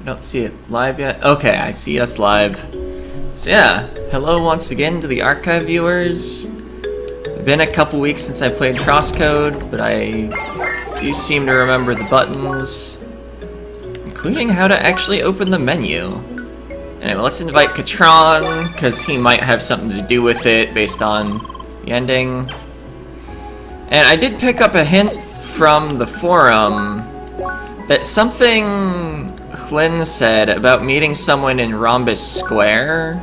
I don't see it live yet. Okay, I see us live. So yeah, hello once again to the archive viewers. It's been a couple weeks since I played CrossCode, but I do seem to remember the buttons, including how to actually open the menu. Anyway, let's invite Katron, because he might have something to do with it based on the ending. And I did pick up a hint from the forum that something Flynn said about meeting someone in Rhombus Square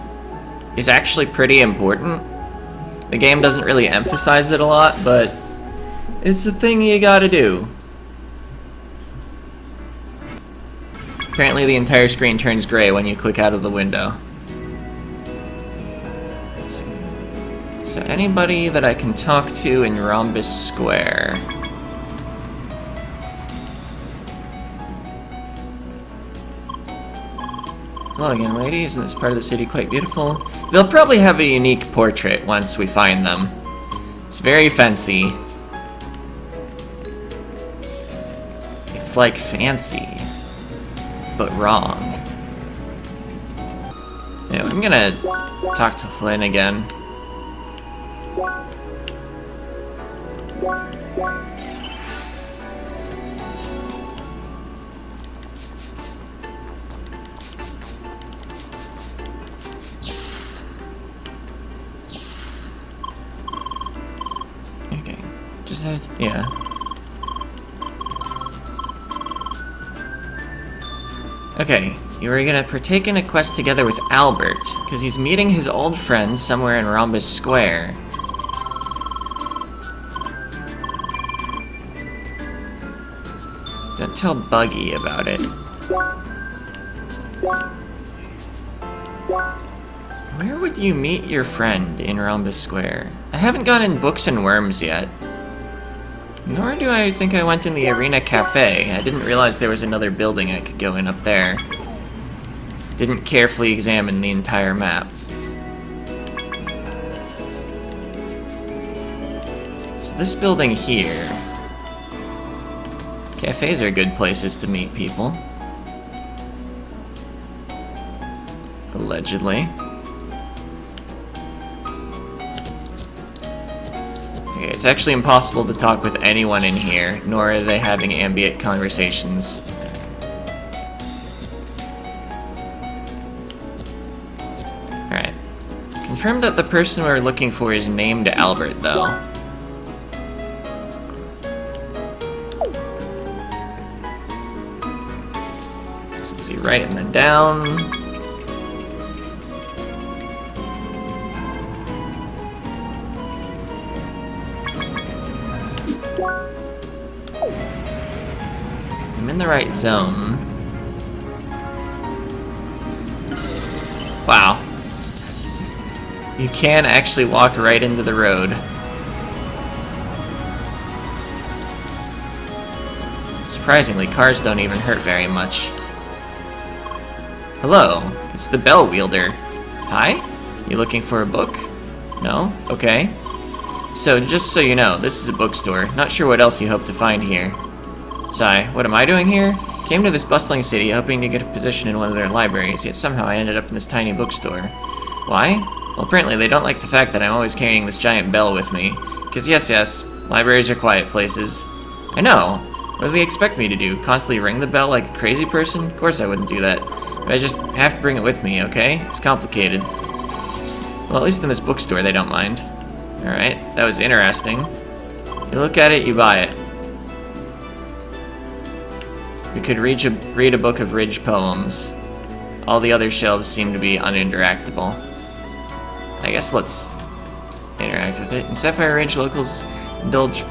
is actually pretty important. The game doesn't really emphasize it a lot, but it's the thing you gotta do. Apparently the entire screen turns gray when you click out of the window. Let's see. So anybody that I can talk to in Rhombus Square. Hello again, lady. Isn't this part of the city quite beautiful? They'll probably have a unique portrait once we find them. It's very fancy. It's like fancy, but wrong. Anyway, I'm gonna talk to Flynn again. Yeah. Okay, you are gonna partake in a quest together with Albert, because he's meeting his old friends somewhere in Rhombus Square. Don't tell Buggy about it. Where would you meet your friend in Rhombus Square? I haven't gotten Books and Worms yet. Nor do I think I went in the Arena Cafe. I didn't realize there was another building I could go in up there. Didn't carefully examine the entire map. So this building here. Cafes are good places to meet people. Allegedly. It's actually impossible to talk with anyone in here, nor are they having ambient conversations. Alright. Confirm that the person we're looking for is named Albert, though. Let's see, writing them down. I'm in the right zone. Wow. You can actually walk right into the road. Surprisingly, cars don't even hurt very much. Hello, it's the Bell Wielder. Hi? You looking for a book? No? Okay. So, just so you know, this is a bookstore. Not sure what else you hope to find here. Sigh, what am I doing here? Came to this bustling city hoping to get a position in one of their libraries, yet somehow I ended up in this tiny bookstore. Why? Well, apparently they don't like the fact that I'm always carrying this giant bell with me. Because yes, libraries are quiet places. I know. What do they expect me to do? Constantly ring the bell like a crazy person? Of course I wouldn't do that. But I just have to bring it with me, okay? It's complicated. Well, at least in this bookstore they don't mind. Alright, that was interesting. You look at it, you buy it. We could read a book of Ridge poems. All the other shelves seem to be uninteractable. I guess let's interact with it. In Sapphire Ridge, locals indulge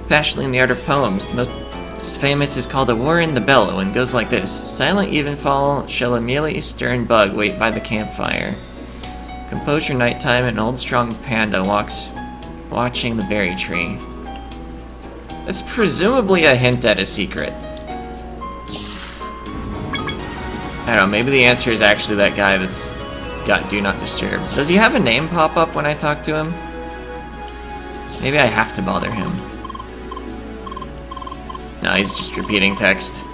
passionately in the art of poems. The most famous is called A War in the Bellow and goes like this. Silent evenfall shall a mealy stern bug wait by the campfire. Composure nighttime, an old strong panda walks watching the berry tree. That's presumably a hint at a secret. I don't know, maybe the answer is actually that guy that's got Do Not Disturb. Does he have a name pop up when I talk to him? Maybe I have to bother him. No, he's just repeating text.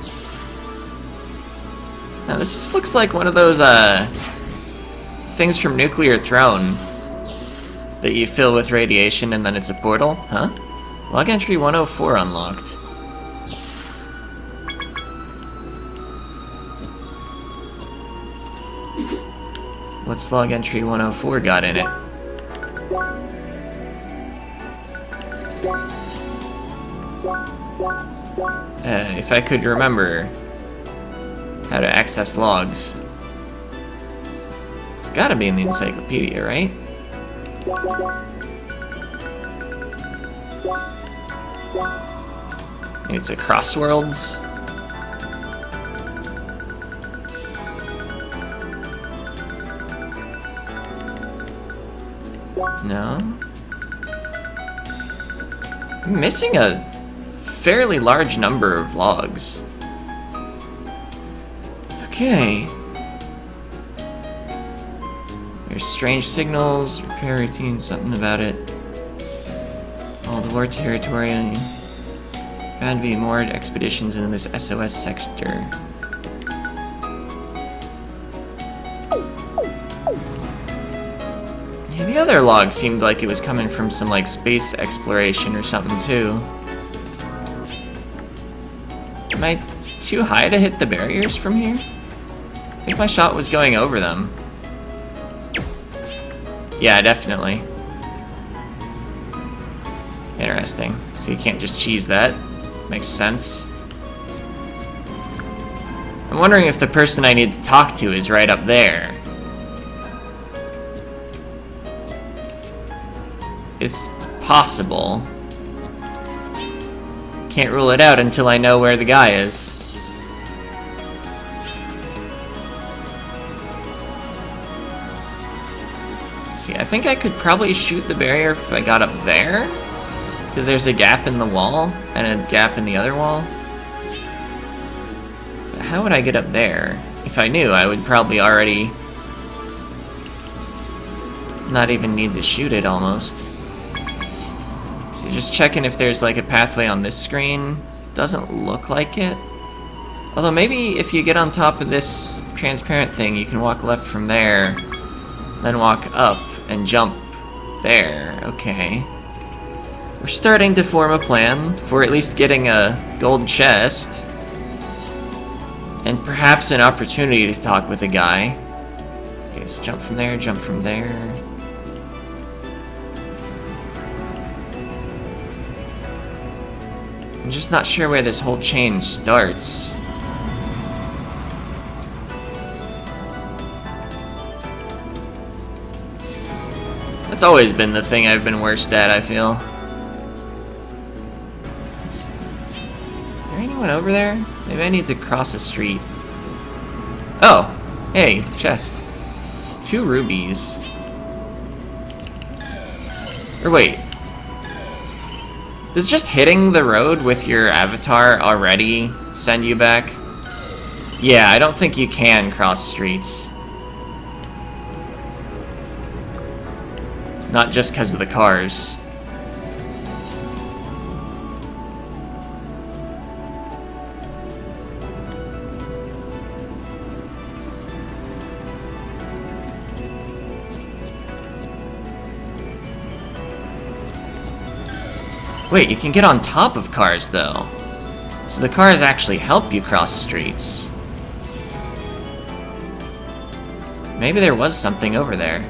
Now this looks like one of those things from Nuclear Throne that you fill with radiation and then it's a portal, huh? Log entry 104 unlocked. What's log entry 104 got in it? If I could remember how to access logs. It's gotta be in the encyclopedia, right? Maybe it's a CrossWorlds? No? I'm missing a fairly large number of logs. Okay. There's strange signals, repair routine, something about it. All the war territory. Bound to be more expeditions into this SOS sector. Yeah, the other log seemed like it was coming from some like space exploration or something too. Am I too high to hit the barriers from here? I think my shot was going over them. Yeah, definitely. Interesting. So you can't just cheese that. Makes sense. I'm wondering if the person I need to talk to is right up there. It's possible. Can't rule it out until I know where the guy is. See, I think I could probably shoot the barrier if I got up there. Because there's a gap in the wall and a gap in the other wall. But how would I get up there? If I knew, I would probably already not even need to shoot it almost. So just checking if there's like a pathway on this screen. Doesn't look like it. Although maybe if you get on top of this transparent thing, you can walk left from there, then walk up and jump there. Okay. We're starting to form a plan for at least getting a gold chest. And perhaps an opportunity to talk with a guy. Okay, so jump from there, jump from there. I'm just not sure where this whole chain starts. That's always been the thing I've been worst at, I feel. Is there anyone over there? Maybe I need to cross a street. Oh! Hey, chest. 2 rubies. Or wait. Does just hitting the road with your avatar already send you back? Yeah, I don't think you can cross streets. Not just because of the cars. Wait, you can get on top of cars, though. So the cars actually help you cross streets. Maybe there was something over there.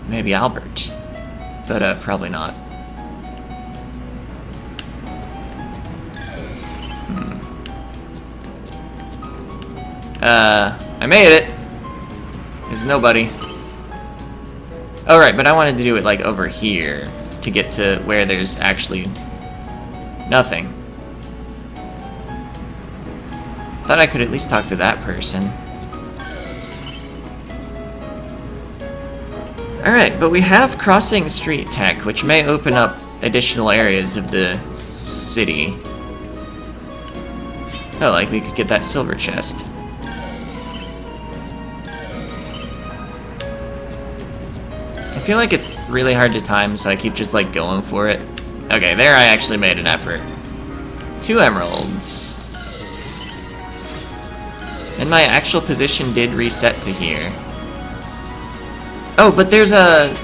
Maybe Albert. But, probably not. I made it. There's nobody. Oh, right, but I wanted to do it, like, over here. To get to where there's actually nothing. Thought I could at least talk to that person. Alright, but we have crossing street tech, which may open up additional areas of the city. Oh, like we could get that silver chest. I feel like it's really hard to time, so I keep just like going for it. Okay, there I actually made an effort. 2 emeralds. And my actual position did reset to here. Oh, but there's a...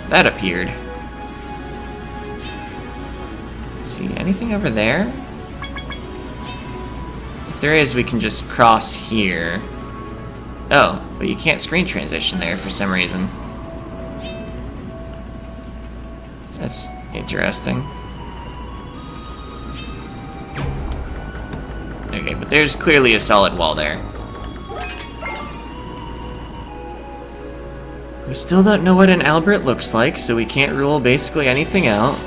That appeared. Let's see, anything over there? If there is, we can just cross here. Oh, but you can't screen transition there for some reason. That's interesting. Okay, but there's clearly a solid wall there. We still don't know what an Albert looks like, so we can't rule basically anything out.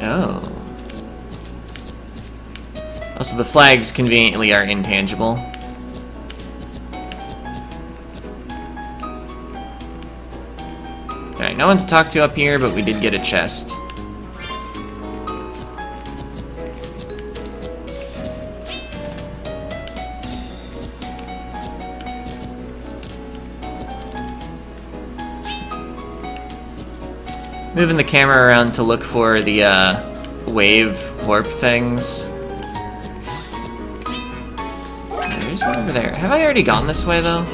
Oh. Also, the flags conveniently are intangible. Alright, no one to talk to up here, but we did get a chest. Moving the camera around to look for the wave warp things. There's one over there. Have I already gone this way though?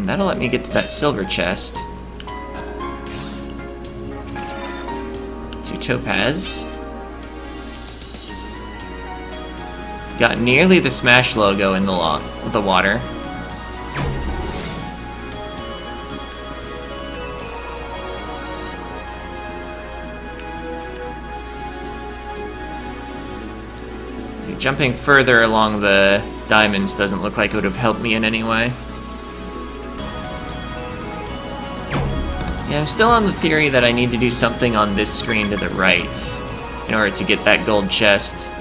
That'll let me get to that silver chest. 2 topaz. Got nearly the Smash logo in the water. See, jumping further along the diamonds doesn't look like it would have helped me in any way. Yeah, I'm still on the theory that I need to do something on this screen to the right in order to get that gold chest.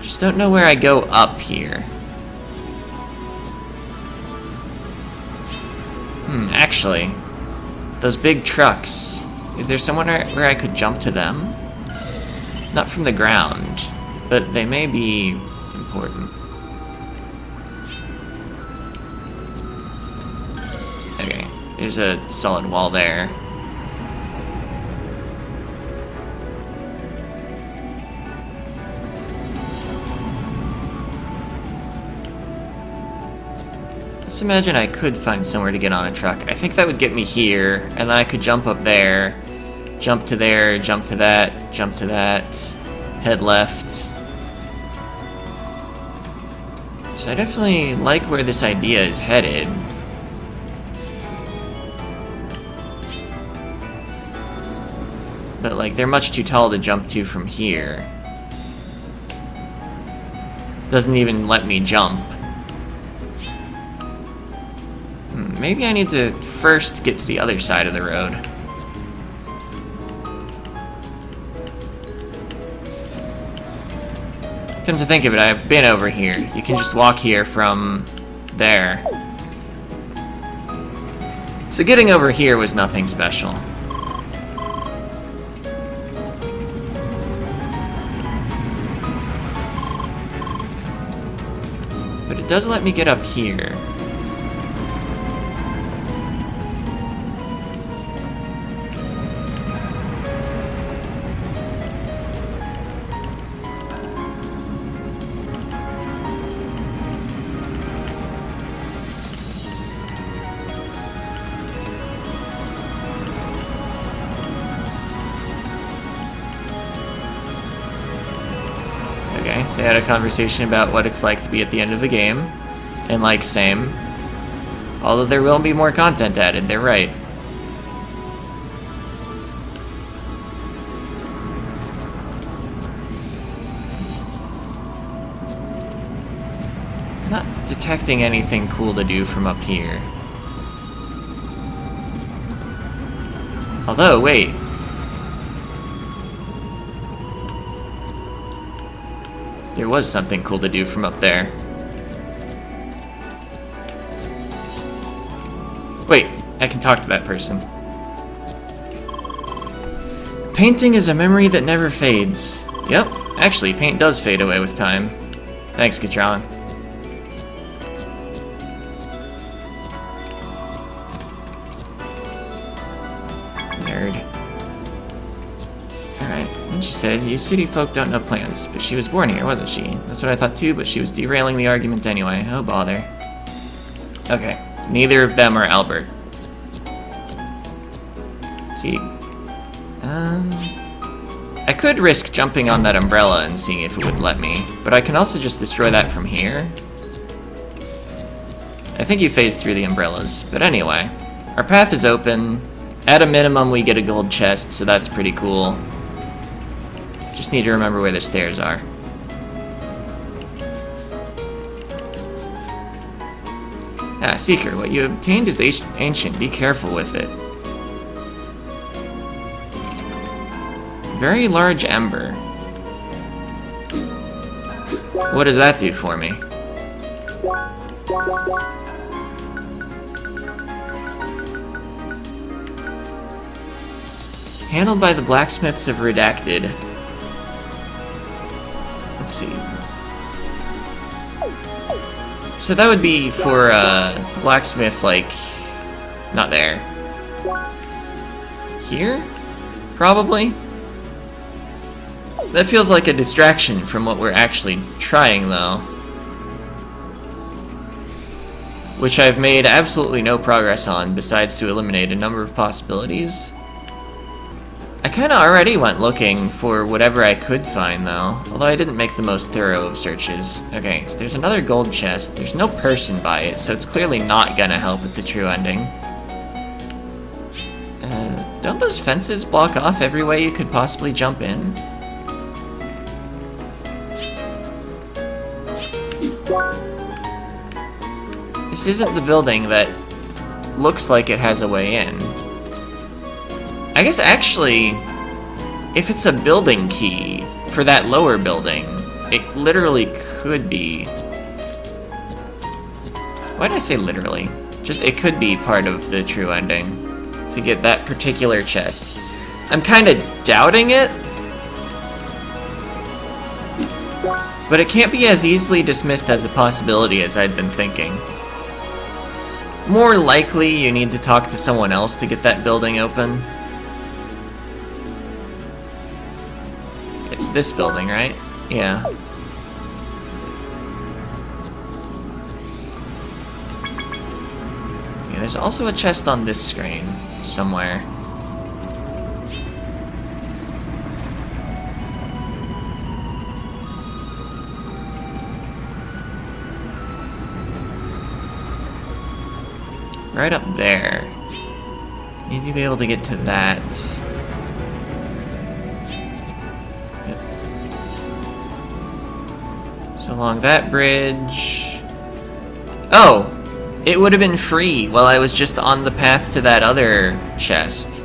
Just don't know where I go up here. Actually, those big trucks, is there somewhere where I could jump to them? Not from the ground, but they may be important. Okay, there's a solid wall there. Let's imagine I could find somewhere to get on a truck. I think that would get me here, and then I could jump up there, jump to there, jump to that, jump to that, head left. So I definitely like where this idea is headed. But like, they're much too tall to jump to from here. Doesn't even let me jump. Maybe I need to first get to the other side of the road. Come to think of it, I've been over here. You can just walk here from there. So getting over here was nothing special. But it does let me get up here. They had a conversation about what it's like to be at the end of the game, and like, same. Although there will be more content added, they're right. Not detecting anything cool to do from up here. Although, wait. There was something cool to do from up there. Wait, I can talk to that person. Painting is a memory that never fades. Yep, actually, paint does fade away with time. Thanks, Katron. Nerd. Alright, and she said, you city folk don't know plants, but she was born here, wasn't she? That's what I thought too, but she was derailing the argument anyway. Oh, bother. Okay, neither of them are Albert. Let's see. I could risk jumping on that umbrella and seeing if it would let me, but I can also just destroy that from here. I think you phased through the umbrellas, but anyway. Our path is open. At a minimum, we get a gold chest, so that's pretty cool. Just need to remember where the stairs are. Ah, Seeker, what you obtained is ancient. Be careful with it. Very large ember. What does that do for me? Handled by the blacksmiths of Redacted. Let's see. So that would be for the blacksmith, like, not there. Here? Probably? That feels like a distraction from what we're actually trying, though. Which I've made absolutely no progress on, besides to eliminate a number of possibilities. I kinda already went looking for whatever I could find, though. Although I didn't make the most thorough of searches. Okay, so there's another gold chest. There's no person by it, so it's clearly not gonna help with the true ending. Don't those fences block off every way you could possibly jump in? This isn't the building that looks like it has a way in. I guess actually, if it's a building key for that lower building, it literally could be... Why did I say literally? Just it could be part of the true ending to get that particular chest. I'm kind of doubting it, but it can't be as easily dismissed as a possibility as I'd been thinking. More likely, you need to talk to someone else to get that building open. It's this building, right? Yeah. Yeah, there's also a chest on this screen, somewhere. Right up there. Need to be able to get to that. Yep. So along that bridge... Oh! It would have been free while I was just on the path to that other chest.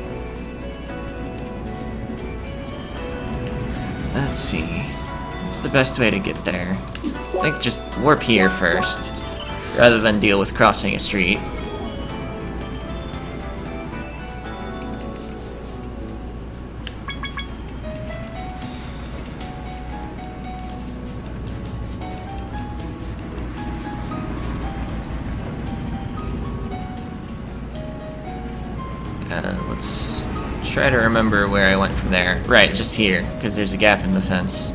Let's see. What's the best way to get there? I think just warp here first, rather than deal with crossing a street. Let's try to remember where I went from there. Right, just here, because there's a gap in the fence.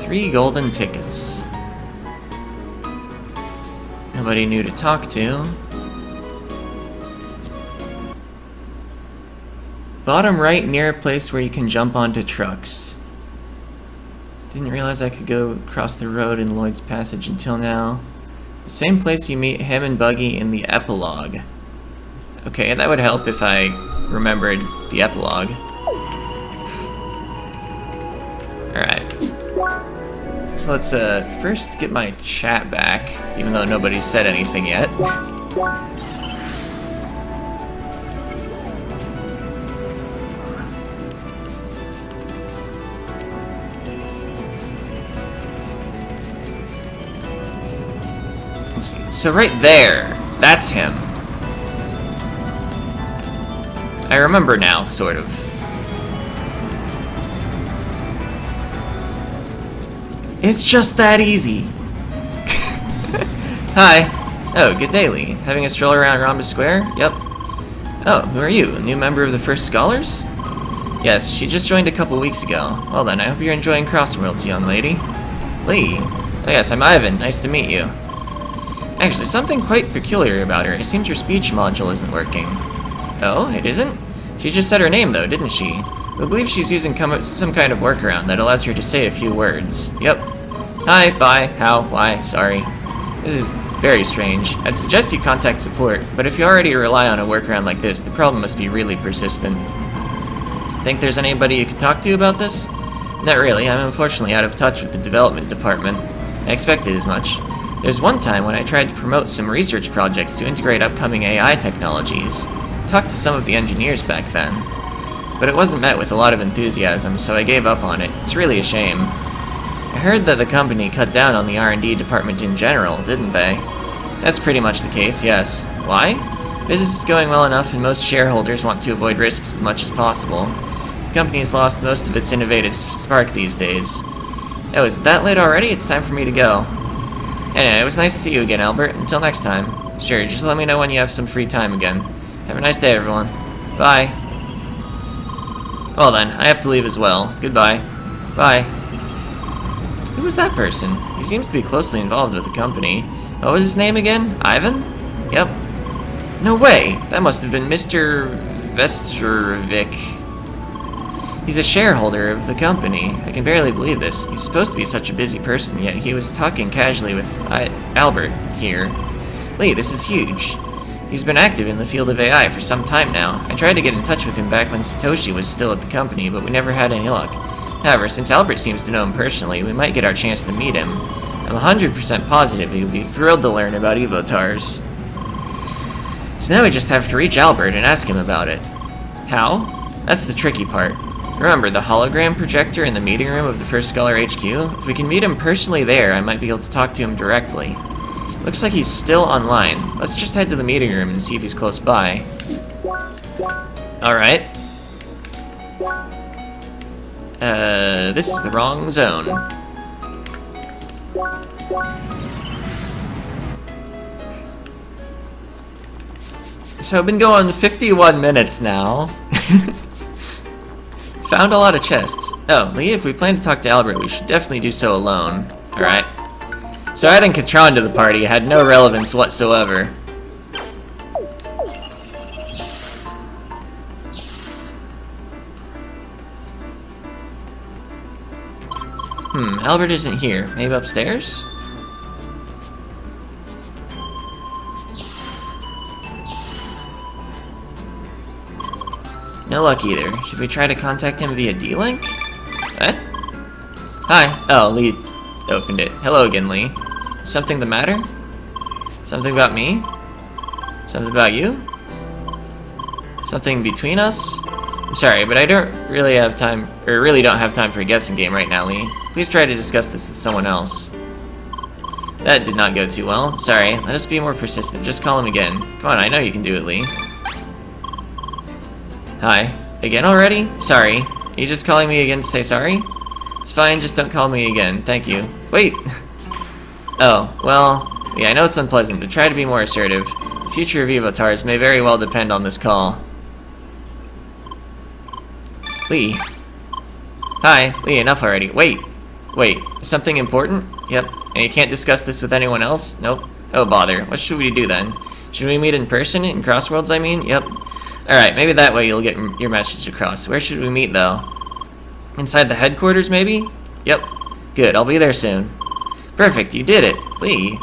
Three golden tickets. Nobody new to talk to. Bottom right, near a place where you can jump onto trucks. Didn't realize I could go across the road in Lloyd's Passage until now. The same place you meet him and Buggy in the epilogue. Okay, that would help if I remembered the epilogue. Alright. So let's first get my chat back, even though nobody said anything yet. Let's see. So right there, that's him. I remember now, sort of. It's just that easy. Hi. Oh, good day, Lee. Having a stroll around Rhombus Square? Yep. Oh, who are you? A new member of the First Scholars? Yes, she just joined a couple weeks ago. Well then, I hope you're enjoying CrossWorlds, young lady. Lee. Oh yes, I'm Ivan. Nice to meet you. Actually, something quite peculiar about her. It seems your speech module isn't working. Oh, it isn't? She just said her name, though, didn't she? I believe she's using some kind of workaround that allows her to say a few words. Yep. Hi, bye, how, why, sorry. This is very strange. I'd suggest you contact support, but if you already rely on a workaround like this, the problem must be really persistent. Think there's anybody you could talk to about this? Not really. I'm unfortunately out of touch with the development department. I expected as much. There's one time when I tried to promote some research projects to integrate upcoming AI technologies. Talked to some of the engineers back then, but it wasn't met with a lot of enthusiasm, so I gave up on it. It's really a shame. I heard that the company cut down on the R&D department in general, didn't they? That's pretty much the case, yes. Why? Business is going well enough and most shareholders want to avoid risks as much as possible. The company's lost most of its innovative spark these days. Oh, is it that late already? It's time for me to go. Anyway, it was nice to see you again, Albert. Until next time. Sure, just let me know when you have some free time again. Have a nice day, everyone. Bye. Well then, I have to leave as well. Goodbye. Bye. Who was that person? He seems to be closely involved with the company. What was his name again? Ivan? Yep. No way! That must have been Mr. Vestervik. He's a shareholder of the company. I can barely believe this. He's supposed to be such a busy person, yet he was talking casually with Albert here. Lee, this is huge. He's been active in the field of AI for some time now. I tried to get in touch with him back when Satoshi was still at the company, but we never had any luck. However, since Albert seems to know him personally, we might get our chance to meet him. I'm 100% positive he would be thrilled to learn about Evotars. So now we just have to reach Albert and ask him about it. How? That's the tricky part. Remember the hologram projector in the meeting room of the First Scholar HQ? If we can meet him personally there, I might be able to talk to him directly. Looks like he's still online. Let's just head to the meeting room and see if he's close by. Alright. This is the wrong zone. So I've been going 51 minutes now. Found a lot of chests. Oh, Lee, if we plan to talk to Albert, we should definitely do so alone. Alright. So adding Katron to the party had no relevance whatsoever. Albert isn't here. Maybe upstairs? No luck either. Should we try to contact him via D-Link? What? Hi. Oh, Lee opened it. Hello again, Lee. Something the matter? Something about me? Something about you? Something between us? I'm sorry, but I don't really have time, or really don't have time for a guessing game right now, Lee. Please try to discuss this with someone else. That did not go too well. Sorry, let us be more persistent. Just call him again. Come on, I know you can do it, Lee. Hi. Again already? Sorry. Are you just calling me again to say sorry? It's fine, just don't call me again. Thank you. Wait! Oh, well, yeah, I know it's unpleasant, but try to be more assertive. The future of Evotars may very well depend on this call. Lee. Hi. Lee, enough already. Wait. Something important? Yep. And you can't discuss this with anyone else? Nope. Oh, bother. What should we do then? Should we meet in person? In CrossWorlds, I mean? Yep. Alright, maybe that way you'll get your message across. Where should we meet, though? Inside the headquarters, maybe? Yep. Good, I'll be there soon. Perfect, you did it. Lee.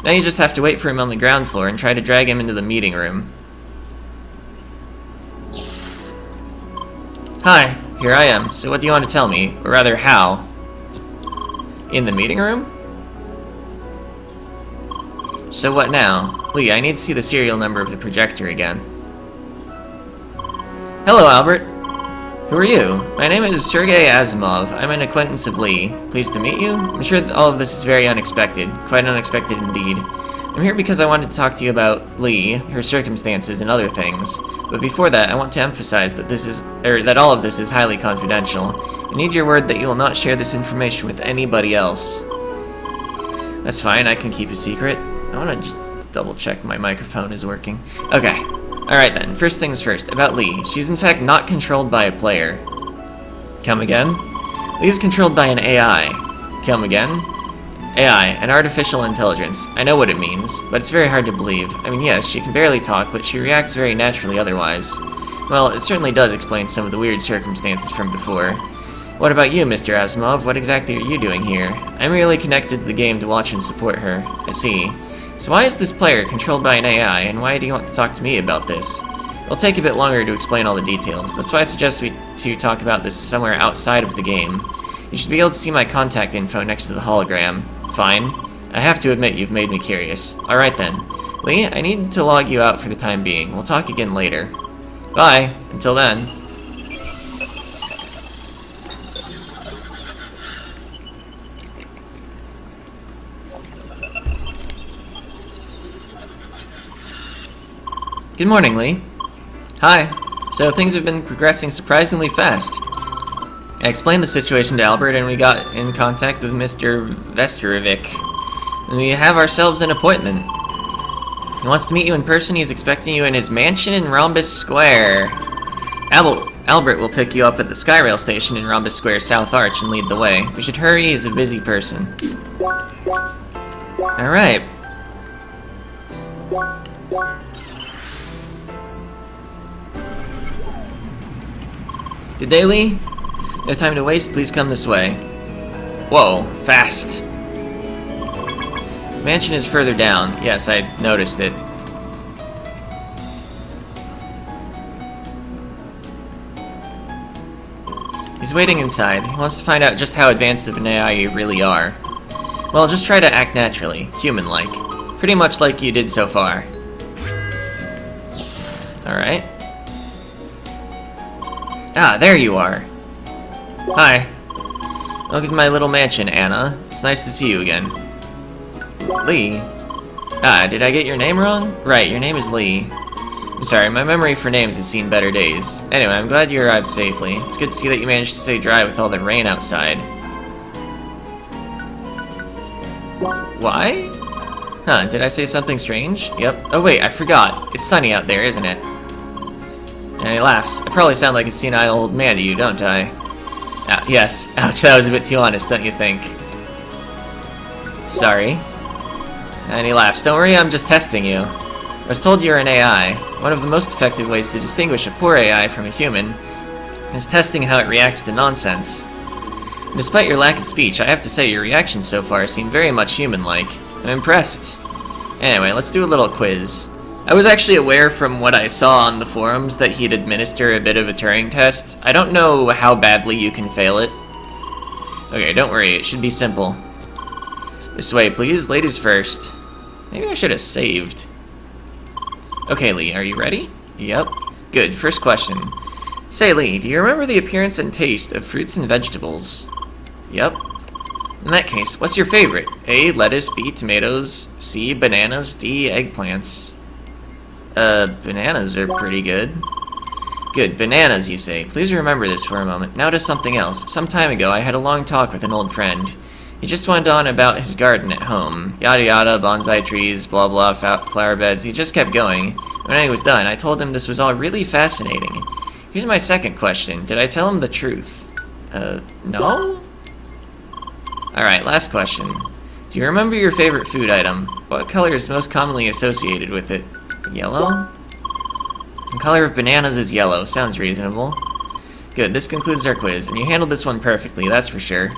Now you just have to wait for him on the ground floor and try to drag him into the meeting room. Hi, here I am. So what do you want to tell me? Or rather, how? In the meeting room? So what now? Lee, I need to see the serial number of the projector again. Hello, Albert. Who are you? My name is Sergei Asimov. I'm an acquaintance of Lee. Pleased to meet you? I'm sure that all of this is very unexpected. Quite unexpected indeed. I'm here because I wanted to talk to you about Lee, her circumstances, and other things. But before that, I want to emphasize that that all of this is highly confidential. I need your word that you will not share this information with anybody else. That's fine, I can keep a secret. I want to just double check my microphone is working. Okay. Alright then, first things first, about Lee. She's in fact not controlled by a player. Come again? Lee is controlled by an AI. Come again? AI, an artificial intelligence. I know what it means, but it's very hard to believe. I mean, yes, she can barely talk, but she reacts very naturally otherwise. Well, it certainly does explain some of the weird circumstances from before. What about you, Mr. Asimov? What exactly are you doing here? I'm merely connected to the game to watch and support her. I see. So why is this player controlled by an AI, and why do you want to talk to me about this? It'll take a bit longer to explain all the details. That's why I suggest we talk about this somewhere outside of the game. You should be able to see my contact info next to the hologram. Fine. I have to admit you've made me curious. Alright then. Lee, I need to log you out for the time being. We'll talk again later. Bye. Until then. Good morning, Lee. Hi. So things have been progressing surprisingly fast. I explained the situation to Albert and we got in contact with Mr. Vesterovic. And we have ourselves an appointment. He wants to meet you in person. He's expecting you in his mansion in Rhombus Square. Albert will pick you up at the Skyrail station in Rhombus Square South Arch and lead the way. We should hurry, he's a busy person. Alright. Good day, Lee. No time to waste, please come this way. Whoa, fast. Mansion is further down. Yes, I noticed it. He's waiting inside. He wants to find out just how advanced of an AI you really are. Well, just try to act naturally, human-like. Pretty much like you did so far. Alright. Ah, there you are. Hi. Welcome to my little mansion, Anna. It's nice to see you again. Lee? Ah, did I get your name wrong? Right, your name is Lee. I'm sorry, my memory for names has seen better days. Anyway, I'm glad you arrived safely. It's good to see that you managed to stay dry with all the rain outside. Why? Huh, did I say something strange? Yep. Oh wait, I forgot. It's sunny out there, isn't it? And he laughs. I probably sound like a senile old man to you, don't I? Ah, yes. Ouch, that was a bit too honest, don't you think? Sorry. And he laughs. Don't worry, I'm just testing you. I was told you're an AI. One of the most effective ways to distinguish a poor AI from a human is testing how it reacts to nonsense. And despite your lack of speech, I have to say your reactions so far seem very much human-like. I'm impressed. Anyway, let's do a little quiz. I was actually aware from what I saw on the forums that he'd administer a bit of a Turing test. I don't know how badly you can fail it. Okay, don't worry, it should be simple. This way, please. Ladies first. Maybe I should have saved. Okay, Lee, are you ready? Yep. Good, first question. Say, Lee, do you remember the appearance and taste of fruits and vegetables? Yep. In that case, what's your favorite? A, lettuce, B, tomatoes, C, bananas, D, eggplants. Bananas are pretty good. Good, bananas, you say. Please remember this for a moment. Now to something else. Some time ago, I had a long talk with an old friend. He just went on about his garden at home. Yada yada, bonsai trees, blah blah, flower beds. He just kept going. When I was done, I told him this was all really fascinating. Here's my second question. Did I tell him the truth? No? Alright, last question. Do you remember your favorite food item? What color is most commonly associated with it? Yellow? The color of bananas is yellow. Sounds reasonable. Good, this concludes our quiz, and you handled this one perfectly, that's for sure.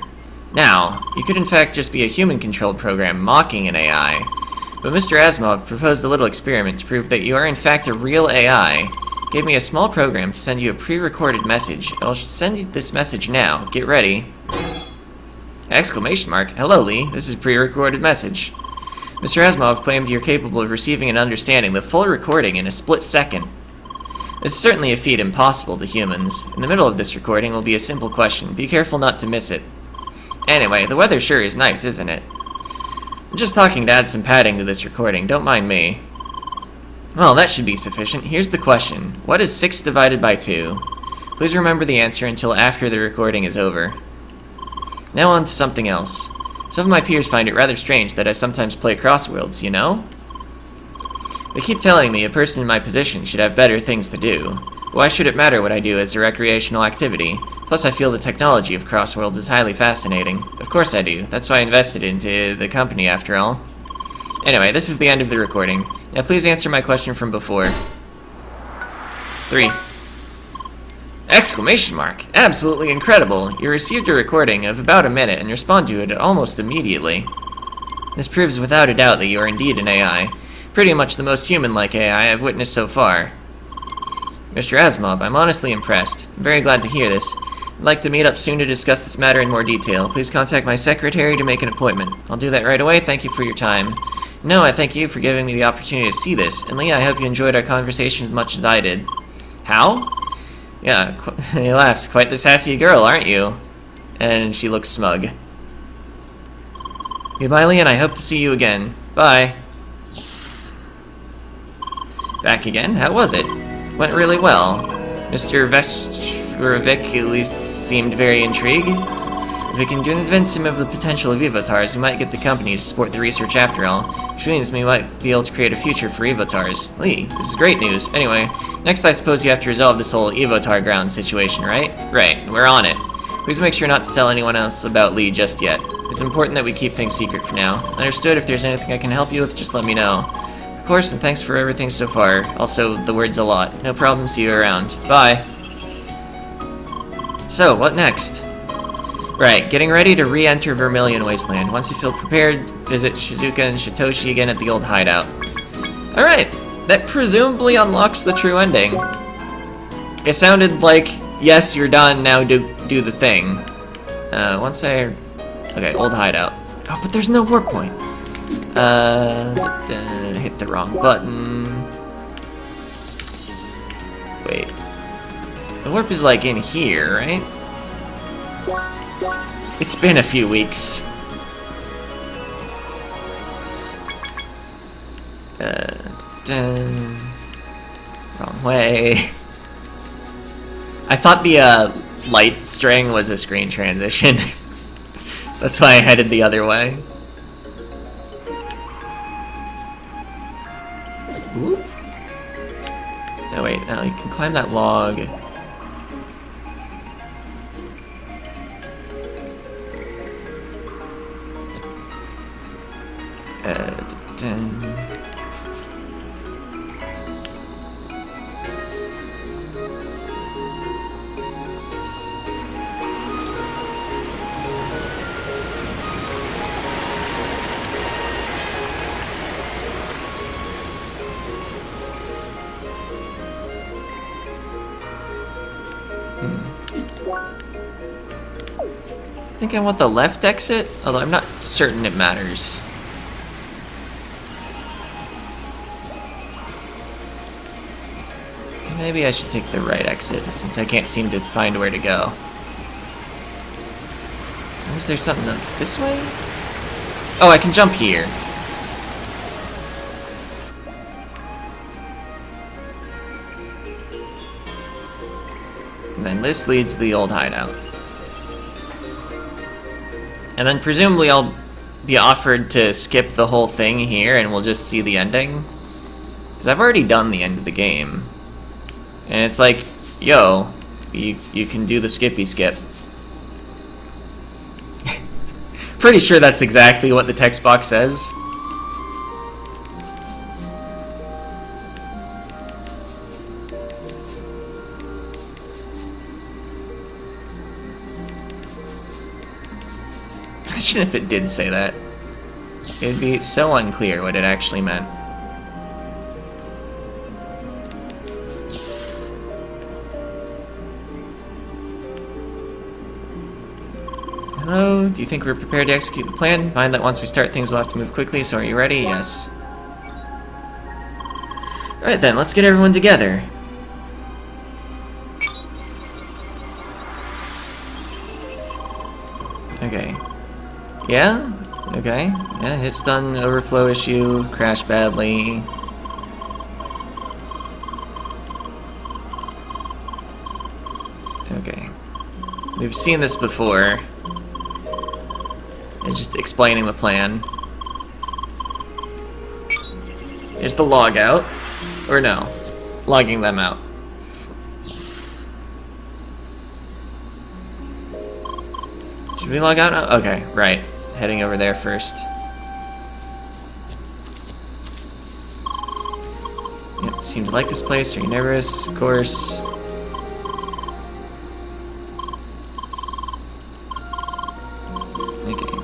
Now, you could in fact just be a human-controlled program mocking an AI. But Mr. Asimov proposed a little experiment to prove that you are in fact a real AI. Gave me a small program to send you a pre-recorded message. I'll send you this message now. Get ready. Exclamation mark. Hello, Lee. This is a pre-recorded message. Mr. Asimov claimed you're capable of receiving and understanding the full recording in a split second. This is certainly a feat impossible to humans. In the middle of this recording will be a simple question. Be careful not to miss it. Anyway, the weather sure is nice, isn't it? I'm just talking to add some padding to this recording. Don't mind me. Well, that should be sufficient. Here's the question. What is 6 divided by 2? Please remember the answer until after the recording is over. Now on to something else. Some of my peers find it rather strange that I sometimes play CrossWorlds, you know? They keep telling me a person in my position should have better things to do. Why should it matter what I do as a recreational activity? Plus, I feel the technology of CrossWorlds is highly fascinating. Of course I do. That's why I invested into the company, after all. Anyway, this is the end of the recording. Now please answer my question from before. 3. Exclamation mark! Absolutely incredible! You received a recording of about a minute and respond to it almost immediately. This proves without a doubt that you are indeed an AI. Pretty much the most human-like AI I've witnessed so far. Mr. Asimov, I'm honestly impressed. I'm very glad to hear this. I'd like to meet up soon to discuss this matter in more detail. Please contact my secretary to make an appointment. I'll do that right away. Thank you for your time. No, I thank you for giving me the opportunity to see this. And Leah, I hope you enjoyed our conversation as much as I did. How? Yeah, he laughs. Quite the sassy girl, aren't you? And she looks smug. Goodbye, Leah, and I hope to see you again. Bye. Back again? How was it? Went really well. Mr. Vestrovik at least seemed very intrigued. If we can convince him of the potential of Evotars, we might get the company to support the research after all, which means we might be able to create a future for Evotars. Lee, this is great news. Anyway, next I suppose you have to resolve this whole Evotar ground situation, right? Right, we're on it. Please make sure not to tell anyone else about Lee just yet. It's important that we keep things secret for now. Understood. If there's anything I can help you with, just let me know. Of course, and thanks for everything so far. Also, the word's a lot. No problem, see you around. Bye. So, what next? Right, getting ready to re-enter Vermilion Wasteland. Once you feel prepared, visit Shizuka and Shitoshi again at the old hideout. Alright, that presumably unlocks the true ending. It sounded like, yes, you're done, now do the thing. Okay, old hideout. Oh, but there's no warp point. Hit the wrong button. Wait. The warp is like in here, right? It's been a few weeks. Wrong way. I thought the light string was a screen transition. That's why I headed the other way. Oop. Oh wait, now you can climb that log. I think I want the left exit, although I'm not certain it matters. Maybe I should take the right exit, since I can't seem to find where to go. Is there something this way? Oh, I can jump here. And then this leads to the old hideout. And then presumably I'll be offered to skip the whole thing here and we'll just see the ending. Because I've already done the end of the game. And it's like, yo, you can do the skippy skip. Pretty sure that's exactly what the text box says. Imagine if it did say that. It'd be so unclear what it actually meant. Hello? go. Do you think we're prepared to execute the plan? Mind that once we start things we'll have to move quickly, so are you ready? Yes. Alright then, let's get everyone together. Okay. Yeah? Okay. Yeah, hit stun, overflow issue, crash badly. Okay. We've seen this before. It's just explaining the plan. There's the log out. Or no. Logging them out. Should we log out now? Okay, right. Heading over there first. Yep, seem to like this place. Are you nervous? Of course. Okay.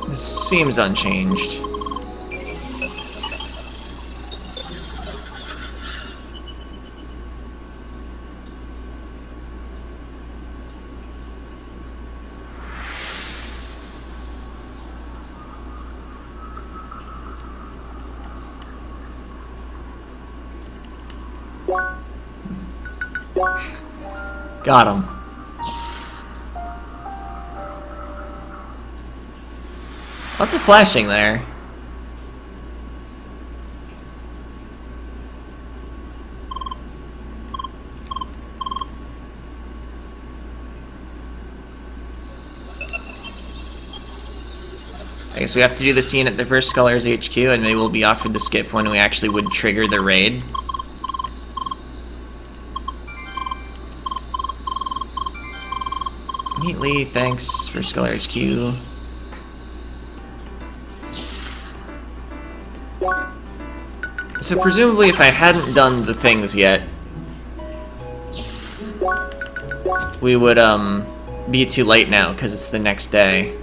This seems unchanged. Got him. Lots of flashing there. I guess we have to do the scene at the first Scholar's HQ, and maybe we'll be offered the skip when we actually would trigger the raid. Neatly, thanks for Scholar HQ. So presumably if I hadn't done the things yet, we would be too late now because it's the next day.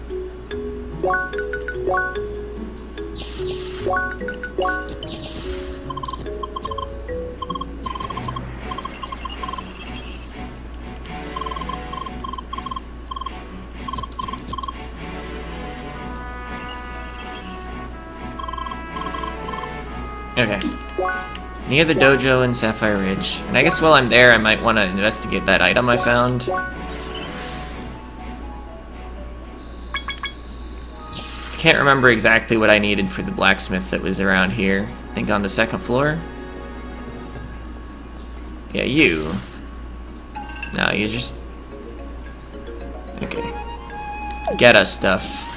Okay. Near the dojo in Sapphire Ridge. And I guess while I'm there, I might want to investigate that item I found. I can't remember exactly what I needed for the blacksmith that was around here. I think on the second floor? Yeah, you. No, you just... Okay. Get us stuff.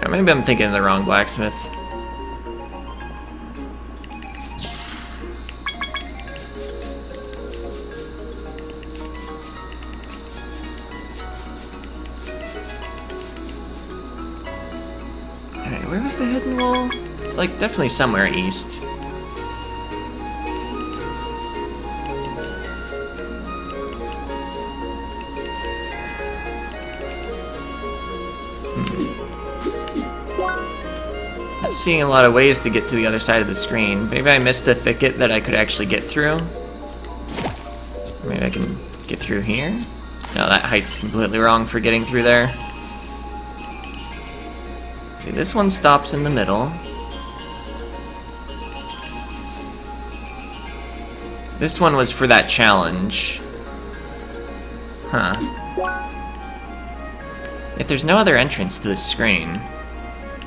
Or maybe I'm thinking of the wrong blacksmith. Alright, where was the hidden wall? It's like definitely somewhere east. Not seeing a lot of ways to get to the other side of the screen. Maybe I missed a thicket that I could actually get through. Or maybe I can get through here? No, that height's completely wrong for getting through there. See, this one stops in the middle. This one was for that challenge. Huh. Yet there's no other entrance to this screen.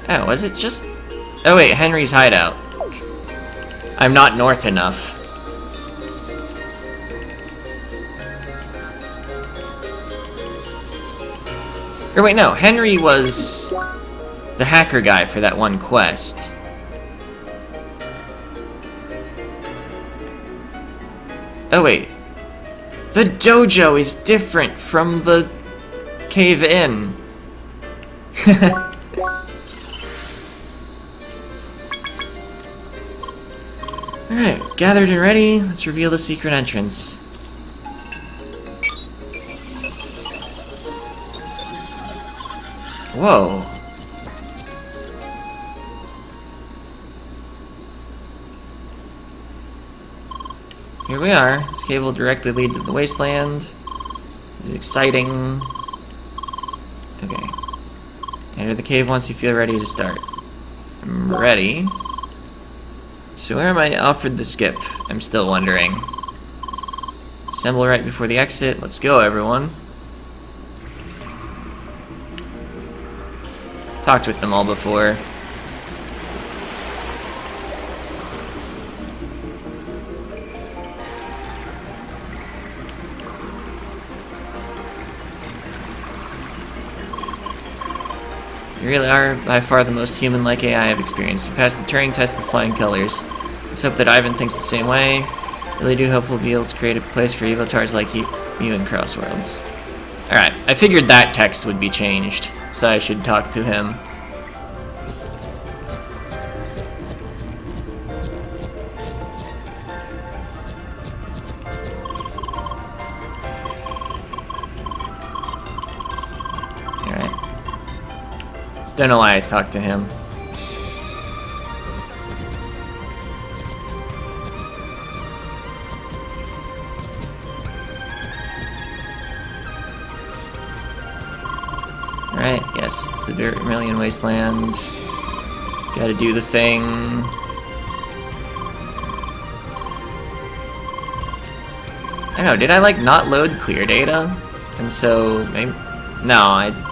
Oh, was it just... Oh wait, Henry's hideout. I'm not north enough. Or wait, no, Henry was the hacker guy for that one quest. Oh wait. The dojo is different from the cave-in. Alright, gathered and ready, let's reveal the secret entrance. Whoa. here we are. This cave will directly lead to the wasteland. This is exciting. Okay. Enter the cave once you feel ready to start. I'm ready. So where am I offered the skip? I'm still wondering. Assemble right before the exit. Let's go, everyone. Talked with them all before. You really are by far the most human-like AI I've experienced. You passed the Turing test with flying colors. Let's hope that Ivan thinks the same way. Really do hope we'll be able to create a place for evotards like you in CrossWorlds. Alright, I figured that text would be changed, so I should talk to him. Don't know why I talked to him. Alright, yes, it's the Vermilion Wasteland. Gotta do the thing. I don't know, did I like not load clear data? And so, maybe... No, I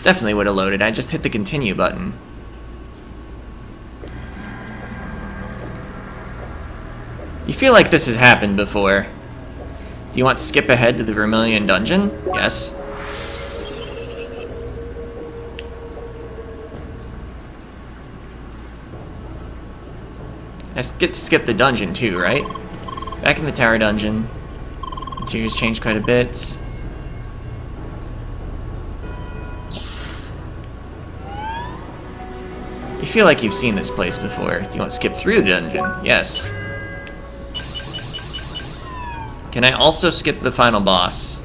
definitely would have loaded. I just hit the continue button. You feel like this has happened before. Do you want to skip ahead to the Vermilion Dungeon? Yes. I get to skip the dungeon too, right? Back in the tower dungeon. Interior's changed quite a bit. You feel like you've seen this place before. Do you want to skip through the dungeon? Yes. Can I also skip the final boss?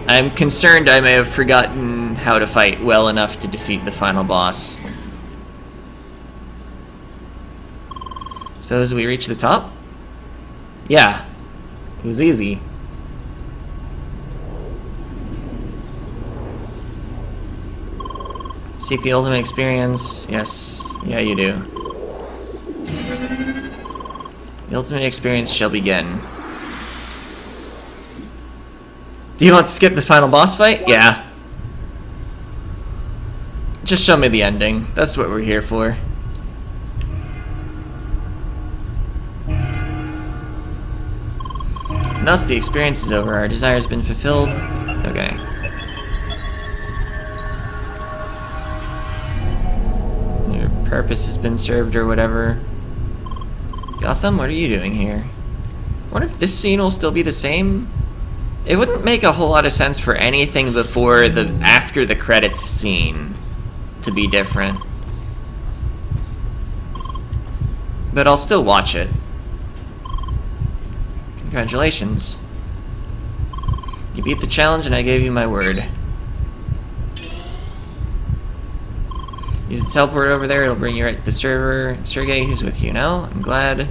I'm concerned I may have forgotten how to fight well enough to defeat the final boss. Suppose we reach the top? Yeah. It was easy. Seek the ultimate experience. Yes. Yeah, you do. The ultimate experience shall begin. Do you want to skip the final boss fight? Yeah. Just show me the ending. That's what we're here for. And thus the experience is over. Our desire has been fulfilled. Okay. Your purpose has been served or whatever. Gotham, what are you doing here? I wonder if this scene will still be the same? It wouldn't make a whole lot of sense for anything before the after the credits scene to be different. But I'll still watch it. Congratulations. You beat the challenge and I gave you my word. Use the teleport over there, it'll bring you right to the server. Sergey, he's with you now. I'm glad.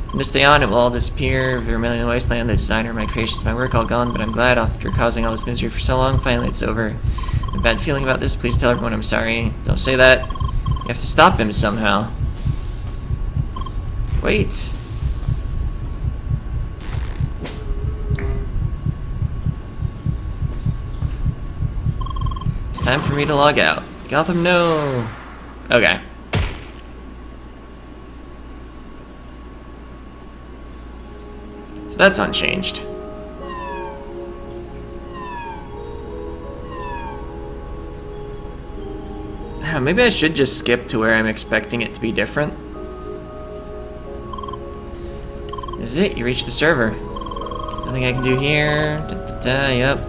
From this day on, it will all disappear. Vermilion Wasteland, the designer of my creations, my work all gone, but I'm glad after causing all this misery for so long, finally it's over. I have a bad feeling about this. Please tell everyone I'm sorry. Don't say that. You have to stop him somehow. Wait. It's time for me to log out. Gotham, no. Okay. So that's unchanged. I don't know, maybe I should just skip to where I'm expecting it to be different. This is it, you reached the server. Nothing I can do here. Yep.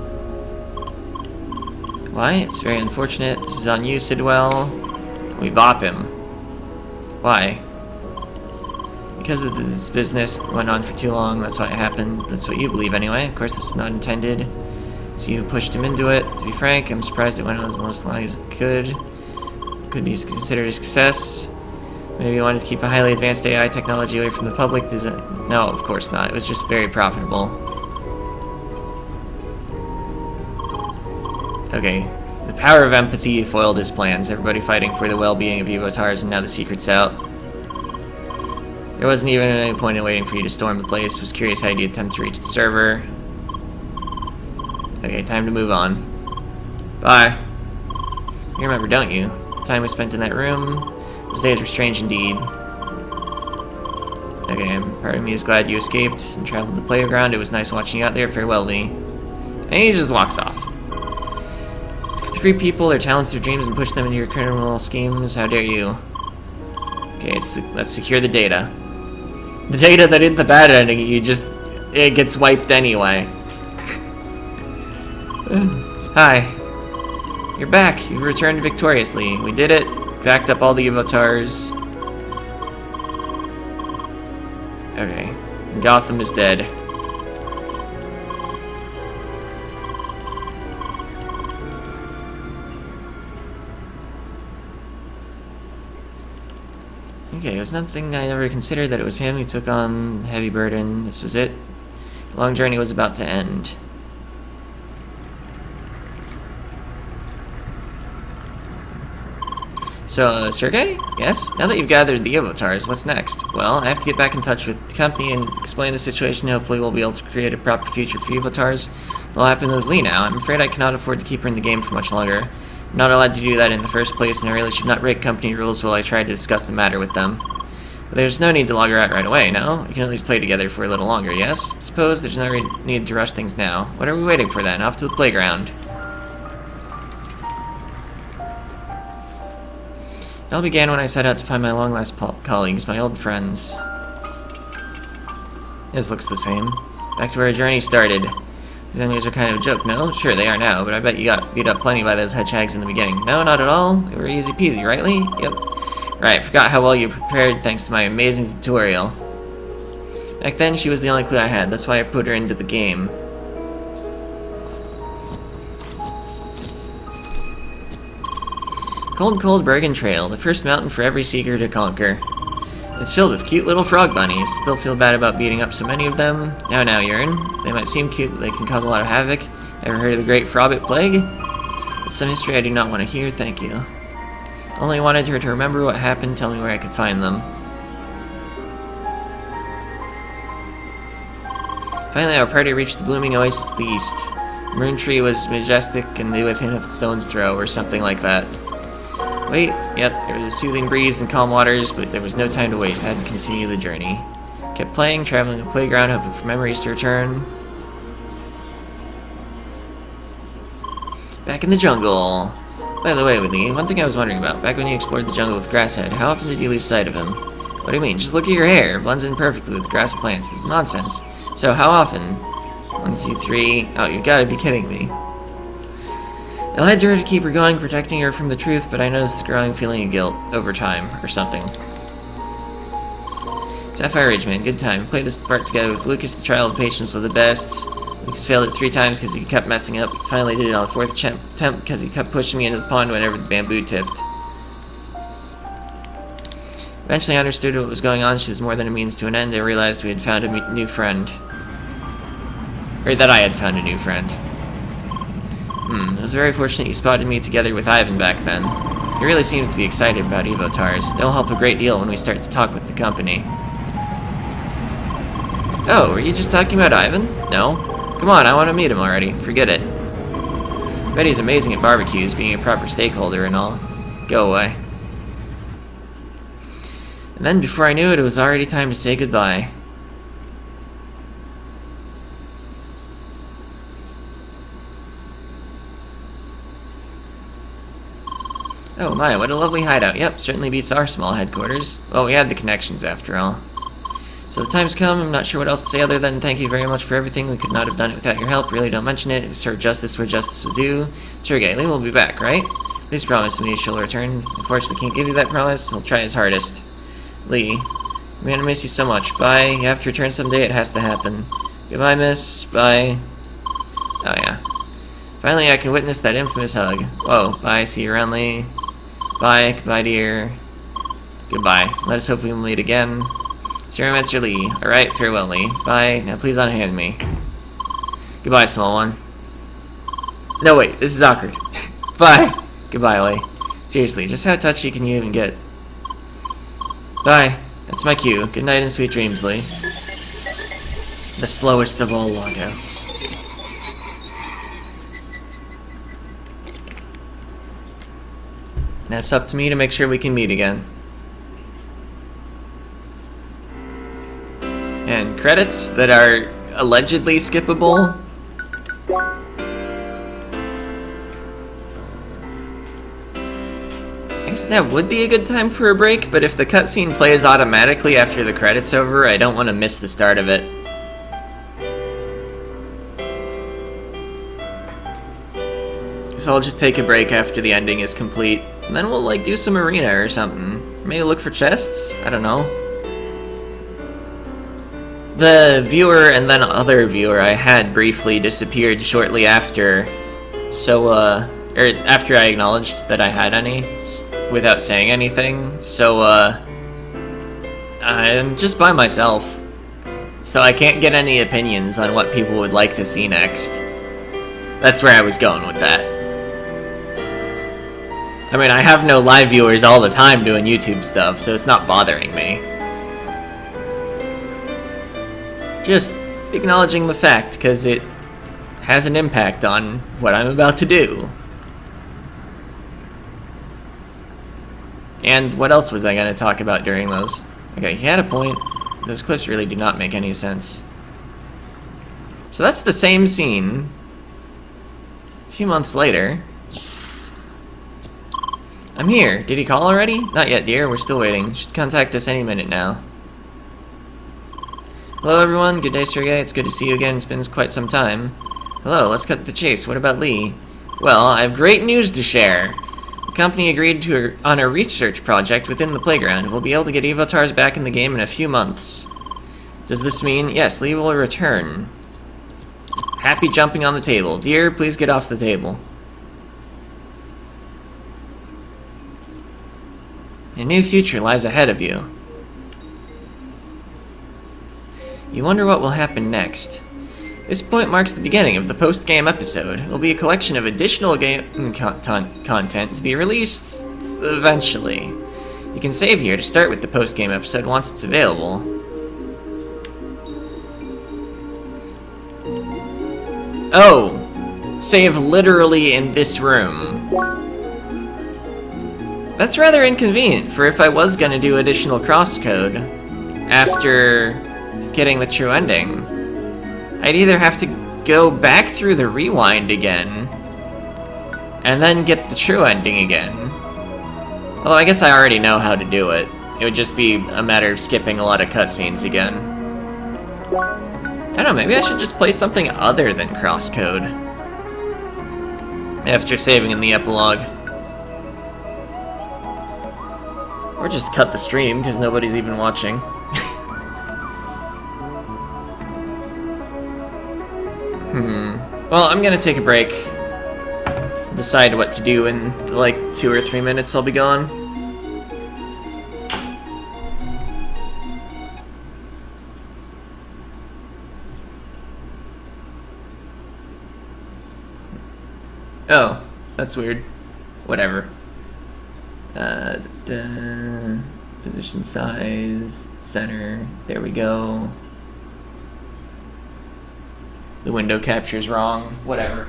Why? It's very unfortunate. This is on you, Sidwell. We bop him. Why? Because of this business went on for too long, that's why it happened. That's what you believe anyway. Of course, this is not intended. See who pushed him into it. To be frank, I'm surprised it went on as long as it could. Could be considered a success. Maybe you wanted to keep a highly advanced AI technology away from the public? Does it? No, of course not. It was just very profitable. Okay. The power of empathy foiled his plans. Everybody fighting for the well-being of Evotars, and now the secret's out. There wasn't even any point in waiting for you to storm the place. Was curious how you'd attempt to reach the server. Okay, time to move on. Bye. You remember, don't you? The time we spent in that room. Those days were strange indeed. Okay, part of me is glad you escaped and traveled the playground. It was nice watching you out there. Farewell, Lee. And he just walks off. Took 3 people, their talents, their dreams, and pushed them into your criminal schemes. How dare you? Okay, let's secure the data. The data that isn't the bad ending, it gets wiped anyway. Hi. You're back. You've returned victoriously. We did it. Backed up all the Evotars. Okay. Gotham is dead. Okay, it was nothing I never considered that it was him who took on the heavy burden. This was it. The long journey was about to end. So, Sergey? Yes? Now that you've gathered the Evotars, what's next? Well, I have to get back in touch with the company and explain the situation. Hopefully we'll be able to create a proper future for Evotars. What'll happen with Lee now? I'm afraid I cannot afford to keep her in the game for much longer. I'm not allowed to do that in the first place, and I really should not break company rules while I try to discuss the matter with them. But there's no need to log her out right away, no? We can at least play together for a little longer, yes? I suppose there's no need to rush things now. What are we waiting for then? Off to the playground. It all began when I set out to find my long-lost colleagues, my old friends. This looks the same. Back to where our journey started. These enemies are kind of a joke, no? Sure, they are now, but I bet you got beat up plenty by those hedgehogs in the beginning. No, not at all. They were easy peasy, right, Lee? Yep. Right, forgot how well you prepared thanks to my amazing tutorial. Back then, she was the only clue I had. That's why I put her into the game. Cold Bergen Trail, the first mountain for every seeker to conquer. It's filled with cute little frog bunnies. Still feel bad about beating up so many of them. Now, Urine. They might seem cute, but they can cause a lot of havoc. Ever heard of the Great Frobbit Plague? It's some history I do not want to hear, thank you. Only wanted her to remember what happened, tell me where I could find them. Finally, our party reached the blooming oasis to the east. The moon tree was majestic and lay within a stone's throw, or something like that. Wait, yep, there was a soothing breeze and calm waters, but there was no time to waste. I had to continue the journey. Kept playing, traveling the playground, hoping for memories to return. Back in the jungle. By the way, Lee, one thing I was wondering about. Back when you explored the jungle with Grasshead, how often did you lose sight of him? What do you mean? Just look at your hair. It blends in perfectly with grass and plants. This is nonsense. So, how often? 1, 2, 3... Oh, you gotta be kidding me. I led her to keep her going, protecting her from the truth, but I noticed a growing feeling of guilt over time, or something. Sapphire Ridge, man, good time. Played this part together with Lucas. The trial of patience was the best. Lucas failed it 3 times because he kept messing up. Finally did it on the 4th attempt because he kept pushing me into the pond whenever the bamboo tipped. Eventually I understood what was going on. She was more than a means to an end. I realized we had found a new friend. Or that I had found a new friend. It was very fortunate you spotted me together with Ivan back then. He really seems to be excited about Evotars. They'll help a great deal when we start to talk with the company. Oh, were you just talking about Ivan? No? Come on, I want to meet him already. Forget it. Bet he's amazing at barbecues, being a proper stakeholder and all. Go away. And then, before I knew it, it was already time to say goodbye. Oh my, what a lovely hideout. Yep, certainly beats our small headquarters. Well, we had the connections after all. So the time's come. I'm not sure what else to say other than thank you very much for everything. We could not have done it without your help. Really don't mention it. Serve justice where justice was due. Sergey, Lee will be back, right? Please promise me she'll return. Unfortunately, can't give you that promise. He'll try his hardest. Lee, I'm gonna miss you so much. Bye. You have to return someday. It has to happen. Goodbye, miss. Bye. Oh, yeah. Finally, I can witness that infamous hug. Whoa. Bye. See you around, Lee. Bye. Goodbye, dear. Goodbye. Let us hope we will meet again. Zero Master Lee. Alright, farewell, Lee. Bye. Now please unhand me. Goodbye, small one. No, wait. This is awkward. Bye. Goodbye, Lee. Seriously, just how touchy can you even get? Bye. That's my cue. Good night and sweet dreams, Lee. The slowest of all logouts. Now it's up to me to make sure we can meet again. And credits that are allegedly skippable. I guess that would be a good time for a break, but if the cutscene plays automatically after the credits over, I don't want to miss the start of it. So I'll just take a break after the ending is complete, and then we'll like do some arena or something. Maybe look for chests? I don't know. The viewer and then other viewer I had briefly disappeared shortly after, so, or after I acknowledged that I had any, without saying anything, so, I'm just by myself. So I can't get any opinions on what people would like to see next. That's where I was going with that. I mean, I have no live viewers all the time doing YouTube stuff, so it's not bothering me. Just acknowledging the fact, because it has an impact on what I'm about to do. And what else was I going to talk about during those? Okay, he had a point. Those clips really do not make any sense. So that's the same scene. A few months later. I'm here. Did he call already? Not yet, dear. We're still waiting. Should contact us any minute now. Hello, everyone. Good day, Sergey. It's good to see you again. It's been quite some time. Hello, let's cut to the chase. What about Lee? Well, I have great news to share. The company agreed on a research project within the playground. We'll be able to get avatars back in the game in a few months. Does this mean, yes, Lee will return? Happy jumping on the table. Dear, please get off the table. A new future lies ahead of you. You wonder what will happen next. This point marks the beginning of the post-game episode. It will be a collection of additional game content to be released eventually. You can save here to start with the post-game episode once it's available. Oh! Save literally in this room. That's rather inconvenient, for if I was gonna do additional CrossCode after getting the true ending, I'd either have to go back through the rewind again, and then get the true ending again. Although I guess I already know how to do it. It would just be a matter of skipping a lot of cutscenes again. I don't know, maybe I should just play something other than CrossCode after saving in the epilogue. Or just cut the stream, because nobody's even watching. Well, I'm gonna take a break. Decide what to do in the, like 2 or 3 minutes I'll be gone. Oh, that's weird. Whatever. Position size, center, there we go. The window capture's wrong, whatever.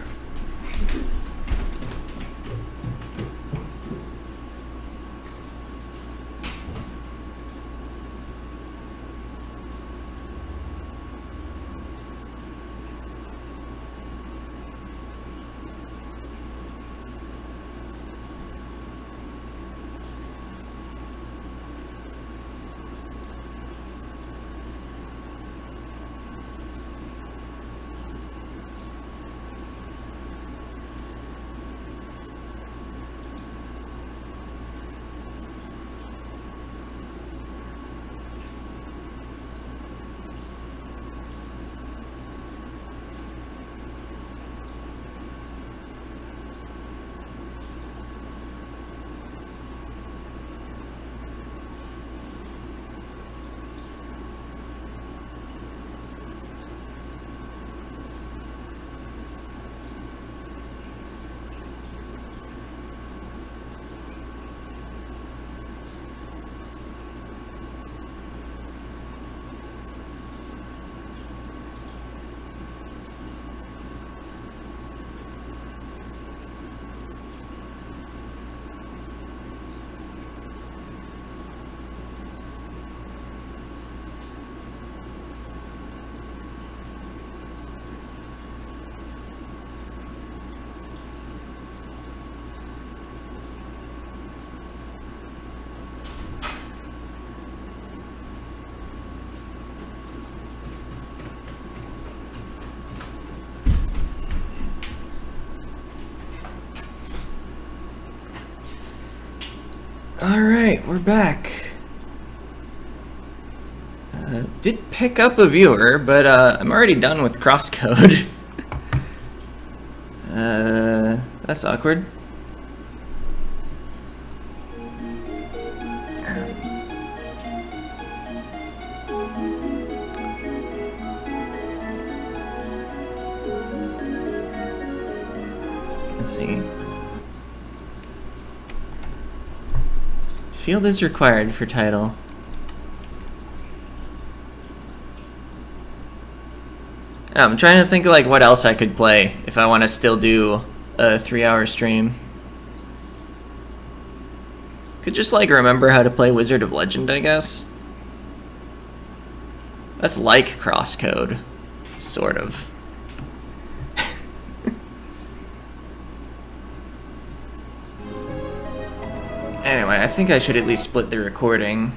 Alright, we're back. Did pick up a viewer, but I'm already done with CrossCode. That's awkward. Let's see. Field is required for title. I'm trying to think of like what else I could play if I want to still do a 3-hour stream. Could just like remember how to play Wizard of Legend, I guess. That's like CrossCode, sort of. Anyway, I think I should at least split the recording.